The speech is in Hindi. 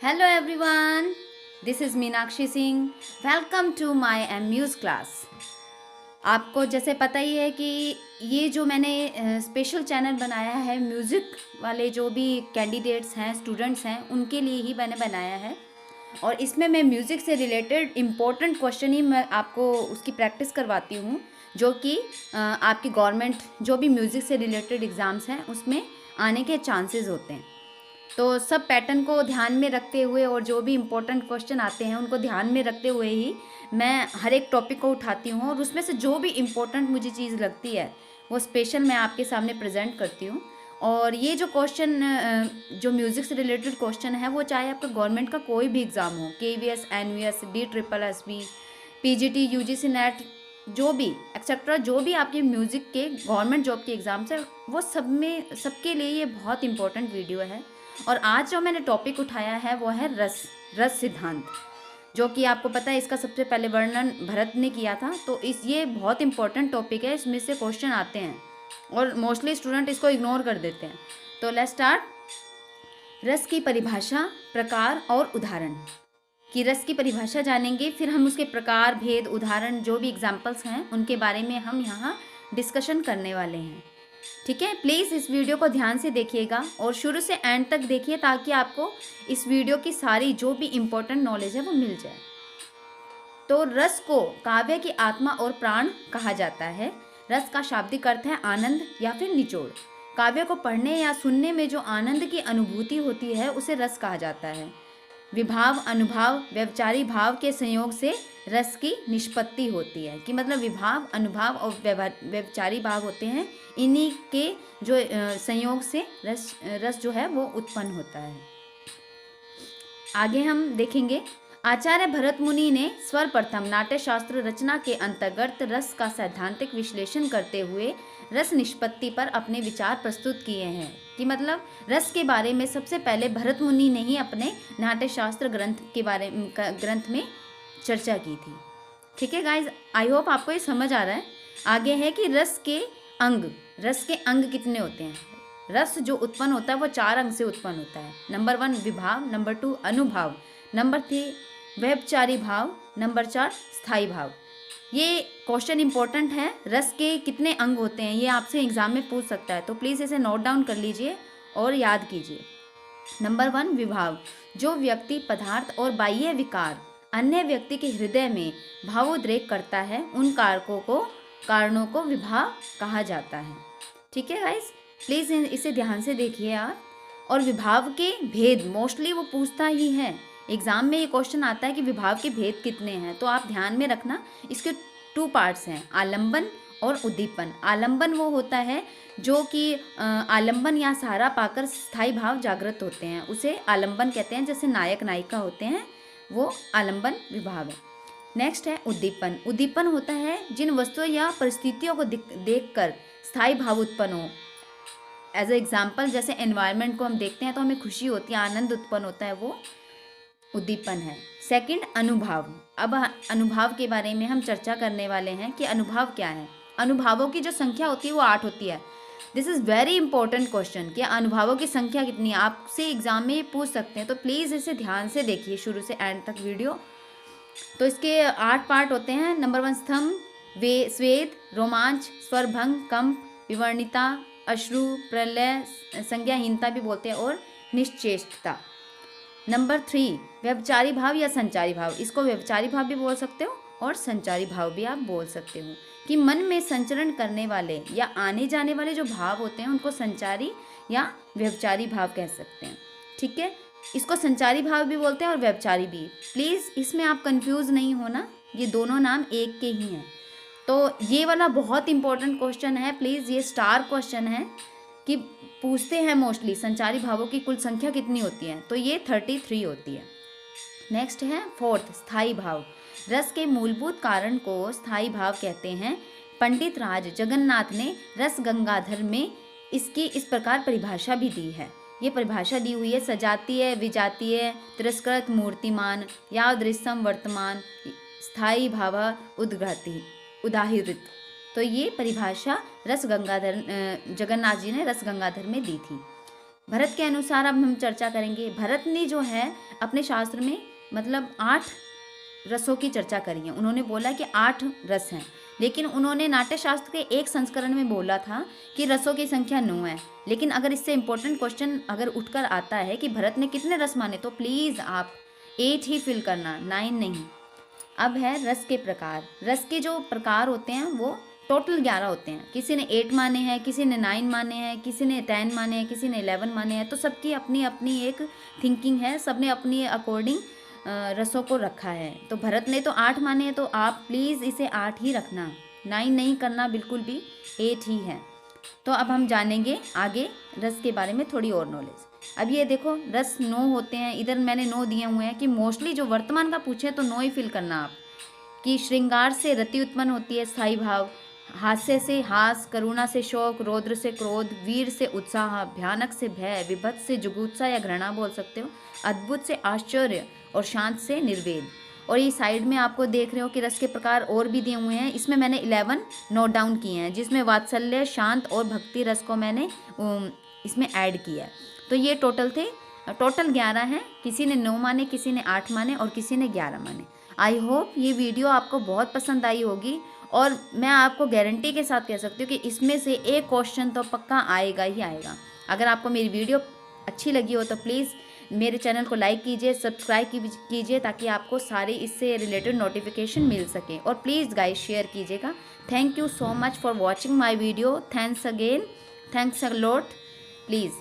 Hello everyone, this is Meenakshi Singh. Welcome to my muse class. आपको जैसे पता ही है कि ये जो मैंने स्पेशल चैनल बनाया है म्यूज़िक वाले जो भी कैंडिडेट्स हैं, स्टूडेंट्स हैं, उनके लिए ही मैंने बनाया है. और इसमें मैं म्यूज़िक से रिलेटेड इम्पोर्टेंट क्वेश्चन ही मैं आपको उसकी प्रैक्टिस करवाती हूँ, जो कि आपकी गवर्नमेंट जो भी म्यूज़िक से रिलेटेड एग्ज़ाम्स हैं उसमें आने के चांसेस होते हैं. तो सब पैटर्न को ध्यान में रखते हुए और जो भी इम्पोर्टेंट क्वेश्चन आते हैं उनको ध्यान में रखते हुए ही मैं हर एक टॉपिक को उठाती हूँ और उसमें से जो भी इम्पोर्टेंट मुझे चीज़ लगती है वो स्पेशल मैं आपके सामने प्रेजेंट करती हूँ. और ये जो क्वेश्चन जो म्यूज़िक से रिलेटेड क्वेश्चन है वो चाहे आपका गवर्नमेंट का कोई भी एग्ज़ाम हो, KVS, NVS, DSSB, PGT, UGC net, जो भी एक्सेट्रा जो भी आपके म्यूज़िक के गवर्नमेंट जॉब के एग्ज़ाम्स है वो सब में सबके लिए ये बहुत इंपॉर्टेंट वीडियो है. और आज जो मैंने टॉपिक उठाया है वो है रस सिद्धांत, जो कि आपको पता है इसका सबसे पहले वर्णन भरत ने किया था. तो ये बहुत इंपॉर्टेंट टॉपिक है, इसमें से क्वेश्चन आते हैं और मोस्टली स्टूडेंट इसको इग्नोर कर देते हैं. तो लेट्स स्टार्ट. रस की परिभाषा, प्रकार और उदाहरण. कि रस की परिभाषा जानेंगे, फिर हम उसके प्रकार, भेद, उदाहरण जो भी एग्जाम्पल्स हैं उनके बारे में हम यहाँ डिस्कशन करने वाले हैं. ठीक है, प्लीज़ इस वीडियो को ध्यान से देखिएगा और शुरू से एंड तक देखिए ताकि आपको इस वीडियो की सारी जो भी इम्पोर्टेंट नॉलेज है वो मिल जाए. तो रस को काव्य की आत्मा और प्राण कहा जाता है. रस का शाब्दिक अर्थ है आनंद या फिर निचोड़. काव्य को पढ़ने या सुनने में जो आनंद की अनुभूति होती है उसे रस कहा जाता है. विभाव, अनुभाव, व्यवचारी भाव के संयोग से रस की निष्पत्ति होती है. कि मतलब विभाव, अनुभाव और व्यवचारी भाव होते हैं, इन्हीं के जो संयोग से रस जो है वो उत्पन्न होता है. आगे हम देखेंगे. आचार्य भरत मुनि ने सर्वप्रथम नाट्य शास्त्र रचना के अंतर्गत रस का सैद्धांतिक विश्लेषण करते हुए रस निष्पत्ति पर अपने विचार प्रस्तुत किए हैं. कि मतलब रस के बारे में सबसे पहले भरत मुनि ने ही अपने नाट्य शास्त्र ग्रंथ में चर्चा की थी. ठीक है गाइज, आई होप आपको ये समझ आ रहा है. आगे है कि रस के अंग कितने होते हैं. रस जो उत्पन्न होता है वो 4 अंग से उत्पन्न होता है. नंबर 1 विभाव, नंबर 2 अनुभाव, नंबर 3 व्यभिचारी भाव, नंबर 4 स्थायी भाव. ये क्वेश्चन इंपॉर्टेंट है. रस के कितने अंग होते हैं ये आपसे एग्जाम में पूछ सकता है, तो प्लीज़ इसे नोट डाउन कर लीजिए और याद कीजिए. नंबर 1 विभाव. जो व्यक्ति, पदार्थ और बाह्य विकार अन्य व्यक्ति के हृदय में भावोद्रेक करता है उन कारणों को विभाव कहा जाता है. ठीक है गाइस, प्लीज़ इसे ध्यान से देखिए आप. और विभाव के भेद मोस्टली वो पूछता ही है. एग्जाम में ये क्वेश्चन आता है कि विभाव के भेद कितने हैं, तो आप ध्यान में रखना. इसके 2 पार्ट्स हैं, आलंबन और उद्दीपन. आलंबन वो होता है जो कि आलंबन या सहारा पाकर स्थायी भाव जागृत होते हैं, उसे आलंबन कहते हैं. जैसे नायक नायिका होते हैं वो आलंबन विभाव है. नेक्स्ट है उद्दीपन. उद्दीपन होता है जिन वस्तुओं या परिस्थितियों को देखकर स्थायी भाव उत्पन्न हो. एज ए एग्जाम्पल, जैसे एनवायरनमेंट को हम देखते हैं तो हमें खुशी होती है, आनंद उत्पन्न होता है, वो उद्दीपन है. सेकंड अनुभाव. अब अनुभाव के बारे में हम चर्चा करने वाले हैं कि अनुभाव क्या है. अनुभावों की जो संख्या होती है वो 8 होती है. This is very important question कि अनुभावों की संख्या कितनी है, आपसे एग्जाम में ये पूछ सकते हैं. तो प्लीज़ इसे ध्यान से देखिए शुरू से एंड तक वीडियो. तो इसके 8 पार्ट होते हैं. नंबर 1 स्तंभ, स्वेद, रोमांच, स्वरभंग, कंप, विवर्णिता, अश्रु, प्रलय, संज्ञाहीनता भी बोलते हैं, और निश्चेष्टता. नंबर 3 व्यभिचारी भाव या संचारी भाव. इसको व्यभिचारी भाव भी बोल सकते हो और संचारी भाव भी आप बोल सकते हो. कि मन में संचरण करने वाले या आने जाने वाले जो भाव होते हैं उनको संचारी या व्यभिचारी भाव कह सकते हैं. ठीक है, इसको संचारी भाव भी बोलते हैं और व्यभिचारी भी. प्लीज़ इसमें आप कंफ्यूज नहीं होना, ये दोनों नाम एक के ही हैं. तो ये वाला बहुत इंपॉर्टेंट क्वेश्चन है. प्लीज़ ये स्टार क्वेश्चन है कि पूछते हैं मोस्टली संचारी भावों की कुल संख्या कितनी होती है, तो ये 33 होती है. नेक्स्ट है 4th स्थायी भाव. रस के मूलभूत कारण को स्थायी भाव कहते हैं. पंडित राज जगन्नाथ ने रस गंगाधर में इसकी इस प्रकार परिभाषा भी दी है. ये परिभाषा दी हुई है: सजातीय, विजातीय, तिरस्कृत, मूर्तिमान, यादृशम वर्तमान, स्थायी भाव, उद्घाती, उदाहृत. तो ये परिभाषा जगन्नाथ जी ने रस गंगाधर में दी थी. भरत के अनुसार अब हम चर्चा करेंगे। भरत ने जो है अपने शास्त्र में मतलब 8 रसों की चर्चा करी है। उन्होंने बोला कि 8 रस हैं, लेकिन उन्होंने नाट्य शास्त्र के एक संस्करण में बोला था कि रसों की संख्या 9 है। लेकिन अगर इससे इम्पोर्टेंट क्वेश्चन अगर उठकर आता है कि भरत ने कितने रस माने, तो प्लीज़ आप 8 ही फिल करना, 9 नहीं। अब है रस के प्रकार। रस के जो प्रकार होते हैं वो टोटल 11 होते हैं। किसी ने 8 माने हैं, किसी ने 9 माने हैं, किसी ने 10 माने हैं, किसी ने 11 माने हैं। तो सबकी अपनी अपनी एक थिंकिंग है, सबने अपनी अकॉर्डिंग रसों को रखा है। तो भरत ने तो 8 माने हैं, तो आप प्लीज़ इसे 8 ही रखना, 9 नहीं करना बिल्कुल भी, 8 ही है। तो अब हम जानेंगे आगे रस के बारे में थोड़ी और नॉलेज। अब ये देखो रस 9 होते हैं, इधर मैंने 9 दिए हुए हैं कि मोस्टली जो वर्तमान का पूछे तो 9 ही फिल करना आप। कि श्रृंगार से रति उत्पन्न होती है, स्थायी भाव। हास्य से हास, करुणा से शोक, रौद्र से क्रोध, वीर से उत्साह, भयानक से भय, विभत्स से जुगुप्सा या घृणा बोल सकते हो, अद्भुत से आश्चर्य और शांत से निर्वेद। और ये साइड में आपको देख रहे हो कि रस के प्रकार और भी दिए हुए हैं। इसमें मैंने 11 नोट डाउन किए हैं, जिसमें वात्सल्य, शांत और भक्ति रस को मैंने इसमें ऐड किया है। तो ये टोटल 11 हैं। किसी ने 9 माने, किसी ने 8 माने और किसी ने 11 माने। आई होप ये वीडियो आपको बहुत पसंद आई होगी, और मैं आपको गारंटी के साथ कह सकती हूँ कि इसमें से एक क्वेश्चन तो पक्का आएगा ही आएगा। अगर आपको मेरी वीडियो अच्छी लगी हो तो प्लीज़ मेरे चैनल को लाइक कीजिए, सब्सक्राइब कीजिए, ताकि आपको सारी इससे रिलेटेड नोटिफिकेशन मिल सके। और प्लीज़ गाइस शेयर कीजिएगा। Thank you so much for watching my video. Thanks again, thanks a lot. Please